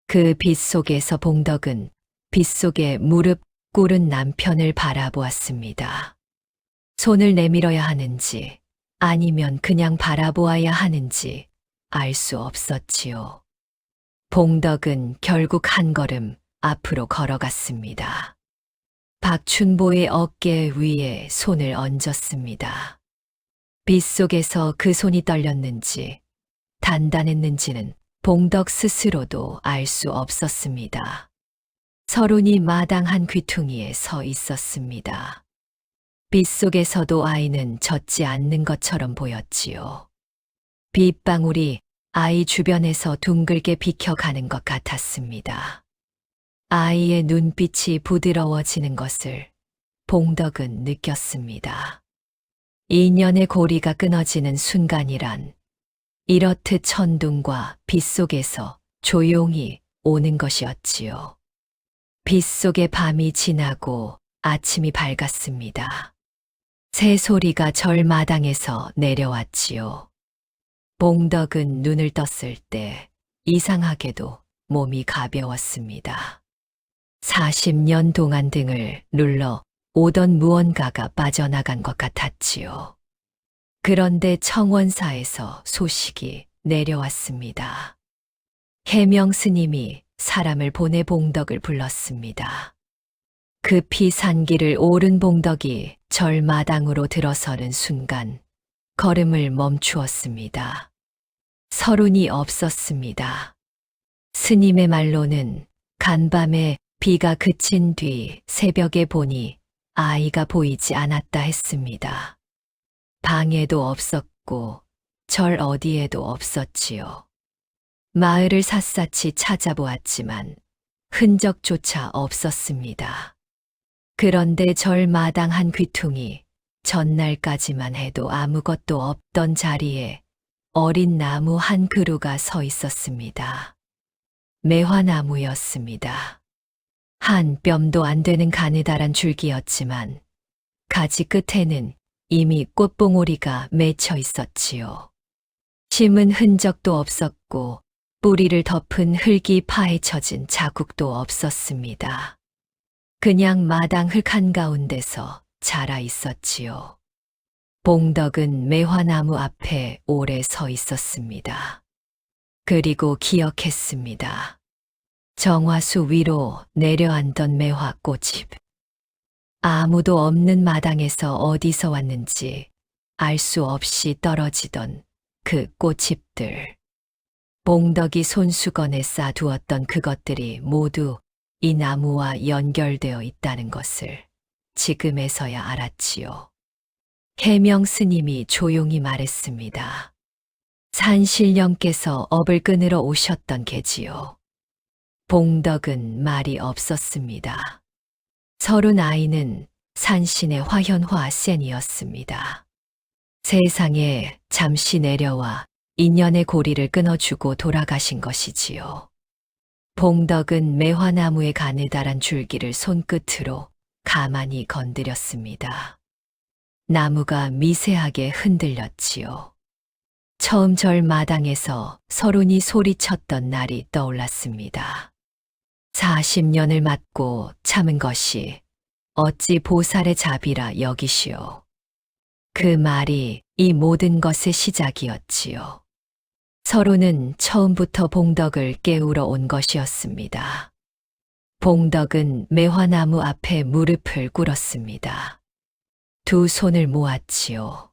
그 빗속에서 봉덕은 빗속에 무릎 꿇은 남편을 바라보았습니다. 손을 내밀어야 하는지 아니면 그냥 바라보아야 하는지 알 수 없었지요. 봉덕은 결국 한 걸음 앞으로 걸어갔습니다. 박춘보의 어깨 위에 손을 얹었습니다. 빗속에서 그 손이 떨렸는지 단단했는지는 봉덕 스스로도 알 수 없었습니다. 서른이 마당 한 귀퉁이에 서 있었습니다. 빗속에서도 아이는 젖지 않는 것처럼 보였지요. 빗방울이 아이 주변에서 둥글게 비켜가는 것 같았습니다. 아이의 눈빛이 부드러워지는 것을 봉덕은 느꼈습니다. 인연의 고리가 끊어지는 순간이란 이렇듯 천둥과 빗속에서 조용히 오는 것이었지요. 빗속의 밤이 지나고 아침이 밝았습니다. 새소리가 절마당에서 내려왔지요. 봉덕은 눈을 떴을 때 이상하게도 몸이 가벼웠습니다. 40년 동안 등을 눌러 오던 무언가가 빠져나간 것 같았지요. 그런데 청원사에서 소식이 내려왔습니다. 해명 스님이 사람을 보내 봉덕을 불렀습니다. 급히 산길을 오른 봉덕이 절마당으로 들어서는 순간 걸음을 멈추었습니다. 서른이 없었습니다. 스님의 말로는 간밤에 비가 그친 뒤 새벽에 보니 아이가 보이지 않았다 했습니다. 방에도 없었고 절 어디에도 없었지요. 마을을 샅샅이 찾아보았지만 흔적조차 없었습니다. 그런데 절 마당 한 귀퉁이 전날까지만 해도 아무것도 없던 자리에 어린 나무 한 그루가 서 있었습니다. 매화나무였습니다. 한 뼘도 안 되는 가느다란 줄기였지만 가지 끝에는 이미 꽃봉오리가 맺혀 있었지요. 심은 흔적도 없었고 뿌리를 덮은 흙이 파헤쳐진 자국도 없었습니다. 그냥 마당 흙 한가운데서 자라 있었지요. 봉덕은 매화나무 앞에 오래 서 있었습니다. 그리고 기억했습니다. 정화수 위로 내려앉던 매화꽃잎. 아무도 없는 마당에서 어디서 왔는지 알 수 없이 떨어지던 그 꽃잎들. 봉덕이 손수건에 싸두었던 그것들이 모두 이 나무와 연결되어 있다는 것을 지금에서야 알았지요. 해명 스님이 조용히 말했습니다. 산신령께서 업을 끊으러 오셨던 게지요. 봉덕은 말이 없었습니다. 서른 아이는 산신의 화현화 센이었습니다. 세상에 잠시 내려와 인연의 고리를 끊어주고 돌아가신 것이지요. 봉덕은 매화나무의 가느다란 줄기를 손끝으로 가만히 건드렸습니다. 나무가 미세하게 흔들렸지요. 처음 절 마당에서 서른이 소리쳤던 날이 떠올랐습니다. 40년을 맞고 참은 것이 어찌 보살의 자비라 여기시오. 그 말이 이 모든 것의 시작이었지요. 서로는 처음부터 봉덕을 깨우러 온 것이었습니다. 봉덕은 매화나무 앞에 무릎을 꿇었습니다. 두 손을 모았지요.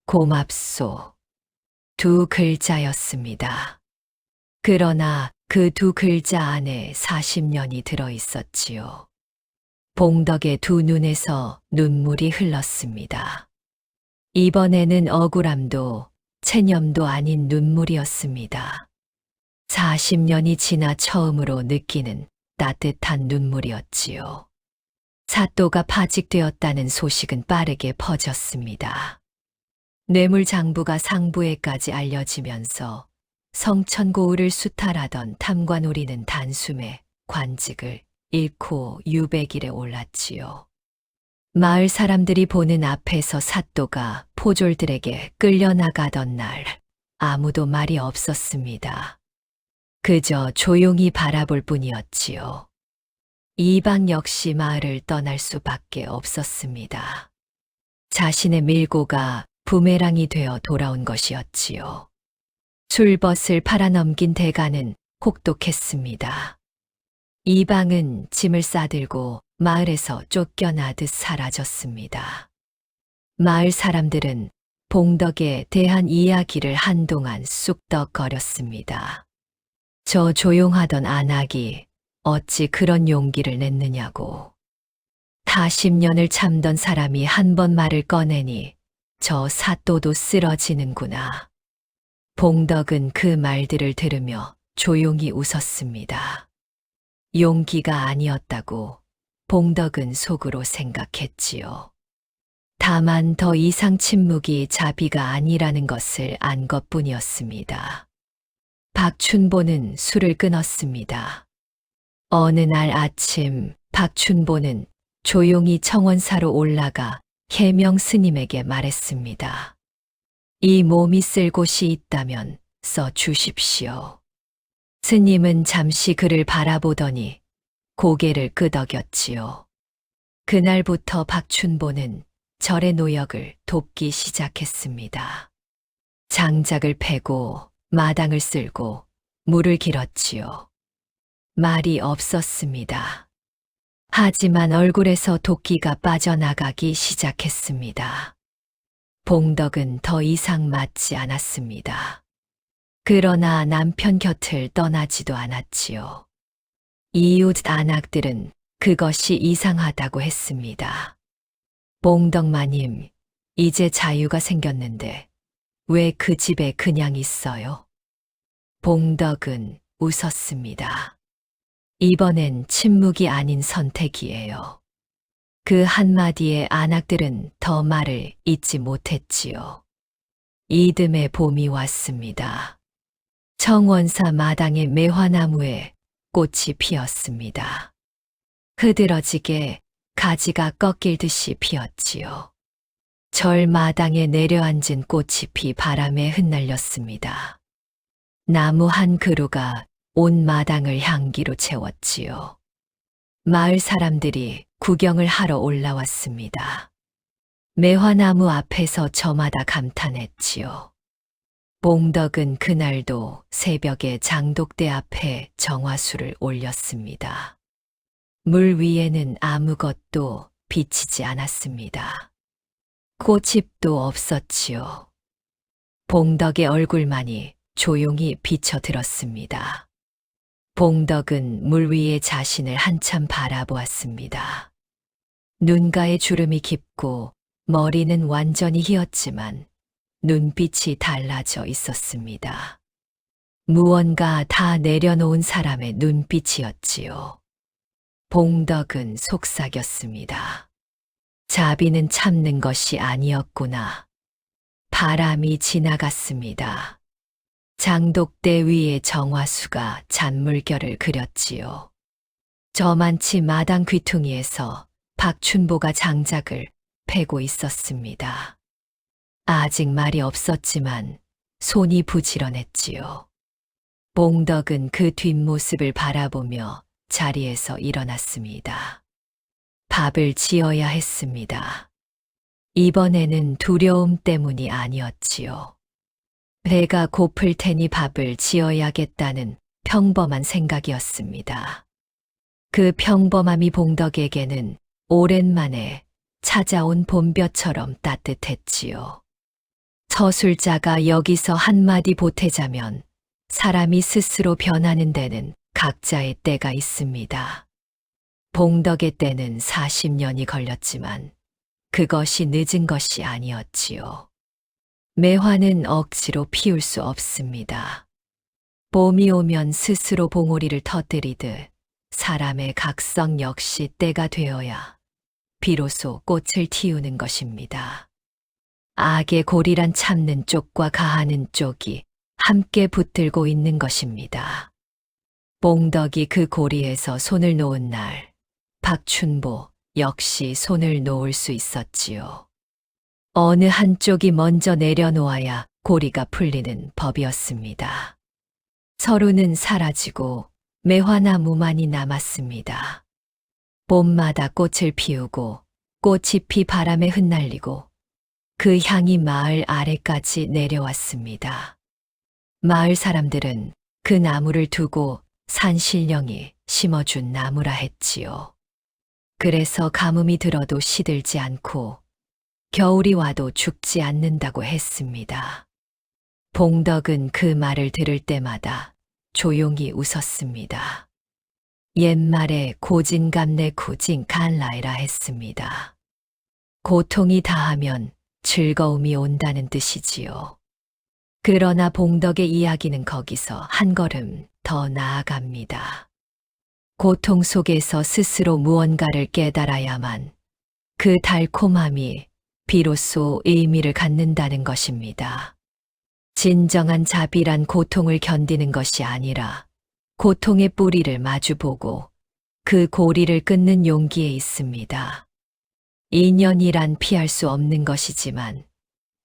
고맙소. 두 글자였습니다. 그러나 그 두 글자 안에 40년이 들어 있었지요. 봉덕의 두 눈에서 눈물이 흘렀습니다. 이번에는 억울함도 체념도 아닌 눈물이었습니다. 40년이 지나 처음으로 느끼는 따뜻한 눈물이었지요. 사또가 파직되었다는 소식은 빠르게 퍼졌습니다. 뇌물장부가 상부에까지 알려지면서 성천고을을 수탈하던 탐관오리는 단숨에 관직을 잃고 유백일에 올랐지요. 마을 사람들이 보는 앞에서 사또가 포졸들에게 끌려나가던 날 아무도 말이 없었습니다. 그저 조용히 바라볼 뿐이었지요. 이방 역시 마을을 떠날 수밖에 없었습니다. 자신의 밀고가 부메랑이 되어 돌아온 것이었지요. 술벗을 팔아넘긴 대가는 혹독했습니다. 이방은 짐을 싸들고 마을에서 쫓겨나듯 사라졌습니다. 마을 사람들은 봉덕에 대한 이야기를 한동안 쑥덕거렸습니다. 저 조용하던 안악이 어찌 그런 용기를 냈느냐고. 다 10년을 참던 사람이 한 번 말을 꺼내니 저 사또도 쓰러지는구나. 봉덕은 그 말들을 들으며 조용히 웃었습니다. 용기가 아니었다고 봉덕은 속으로 생각했지요. 다만 더 이상 침묵이 자비가 아니라는 것을 안 것뿐이었습니다. 박춘보는 술을 끊었습니다. 어느 날 아침 박춘보는 조용히 청원사로 올라가 계명 스님에게 말했습니다. 이 몸이 쓸 곳이 있다면 써 주십시오. 스님은 잠시 그를 바라보더니 고개를 끄덕였지요. 그날부터 박춘보는 절의 노역을 돕기 시작했습니다. 장작을 패고 마당을 쓸고 물을 길었지요. 말이 없었습니다. 하지만 얼굴에서 도끼가 빠져나가기 시작했습니다. 봉덕은 더 이상 맞지 않았습니다. 그러나 남편 곁을 떠나지도 않았지요. 이웃 안악들은 그것이 이상하다고 했습니다. 봉덕마님, 이제 자유가 생겼는데 왜 그 집에 그냥 있어요? 봉덕은 웃었습니다. 이번엔 침묵이 아닌 선택이에요. 그 한마디에 안악들은 더 말을 잇지 못했지요. 이듬해 봄이 왔습니다. 청원사 마당의 매화나무에 꽃이 피었습니다. 흐드러지게 가지가 꺾일 듯이 피었지요. 절 마당에 내려앉은 꽃잎이 바람에 흩날렸습니다. 나무 한 그루가 온 마당을 향기로 채웠지요. 마을 사람들이 구경을 하러 올라왔습니다. 매화나무 앞에서 저마다 감탄했지요. 봉덕은 그날도 새벽에 장독대 앞에 정화수를 올렸습니다. 물 위에는 아무것도 비치지 않았습니다. 꽃잎도 없었지요. 봉덕의 얼굴만이 조용히 비쳐들었습니다. 봉덕은 물 위에 자신을 한참 바라보았습니다. 눈가에 주름이 깊고 머리는 완전히 휘었지만 눈빛이 달라져 있었습니다. 무언가 다 내려놓은 사람의 눈빛이었지요. 봉덕은 속삭였습니다. 자비는 참는 것이 아니었구나. 바람이 지나갔습니다. 장독대 위에 정화수가 잔물결을 그렸지요. 저만치 마당 귀퉁이에서 박춘보가 장작을 패고 있었습니다. 아직 말이 없었지만 손이 부지런했지요. 봉덕은 그 뒷모습을 바라보며 자리에서 일어났습니다. 밥을 지어야 했습니다. 이번에는 두려움 때문이 아니었지요. 배가 고플 테니 밥을 지어야겠다는 평범한 생각이었습니다. 그 평범함이 봉덕에게는 오랜만에 찾아온 봄볕처럼 따뜻했지요. 서술자가 여기서 한마디 보태자면 사람이 스스로 변하는 데는 각자의 때가 있습니다. 봉덕의 때는 40년이 걸렸지만 그것이 늦은 것이 아니었지요. 매화는 억지로 피울 수 없습니다. 봄이 오면 스스로 봉오리를 터뜨리듯 사람의 각성 역시 때가 되어야 비로소 꽃을 틔우는 것입니다. 악의 고리란 참는 쪽과 가하는 쪽이 함께 붙들고 있는 것입니다. 봉덕이 그 고리에서 손을 놓은 날, 박춘보 역시 손을 놓을 수 있었지요. 어느 한쪽이 먼저 내려놓아야 고리가 풀리는 법이었습니다. 서로는 사라지고 매화나무만이 남았습니다. 봄마다 꽃을 피우고 꽃잎이 바람에 흩날리고 그 향이 마을 아래까지 내려왔습니다. 마을 사람들은 그 나무를 두고 산신령이 심어준 나무라 했지요. 그래서 가뭄이 들어도 시들지 않고 겨울이 와도 죽지 않는다고 했습니다. 봉덕은 그 말을 들을 때마다 조용히 웃었습니다. 옛말에 고진감래 구진간라이라 했습니다. 고통이 다하면 즐거움이 온다는 뜻이지요. 그러나 봉덕의 이야기는 거기서 한 걸음 더 나아갑니다. 고통 속에서 스스로 무언가를 깨달아야만 그 달콤함이 비로소 의미를 갖는다는 것입니다. 진정한 자비란 고통을 견디는 것이 아니라 고통의 뿌리를 마주보고 그 고리를 끊는 용기에 있습니다. 인연이란 피할 수 없는 것이지만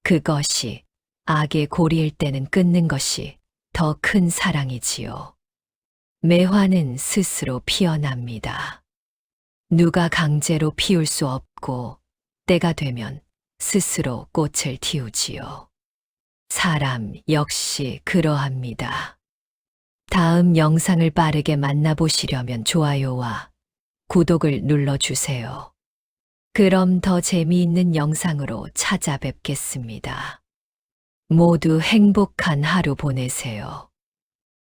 그것이 악의 고리일 때는 끊는 것이 더 큰 사랑이지요. 매화는 스스로 피어납니다. 누가 강제로 피울 수 없고 때가 되면 스스로 꽃을 틔우지요. 사람 역시 그러합니다. 다음 영상을 빠르게 만나보시려면 좋아요와 구독을 눌러주세요. 그럼 더 재미있는 영상으로 찾아뵙겠습니다. 모두 행복한 하루 보내세요.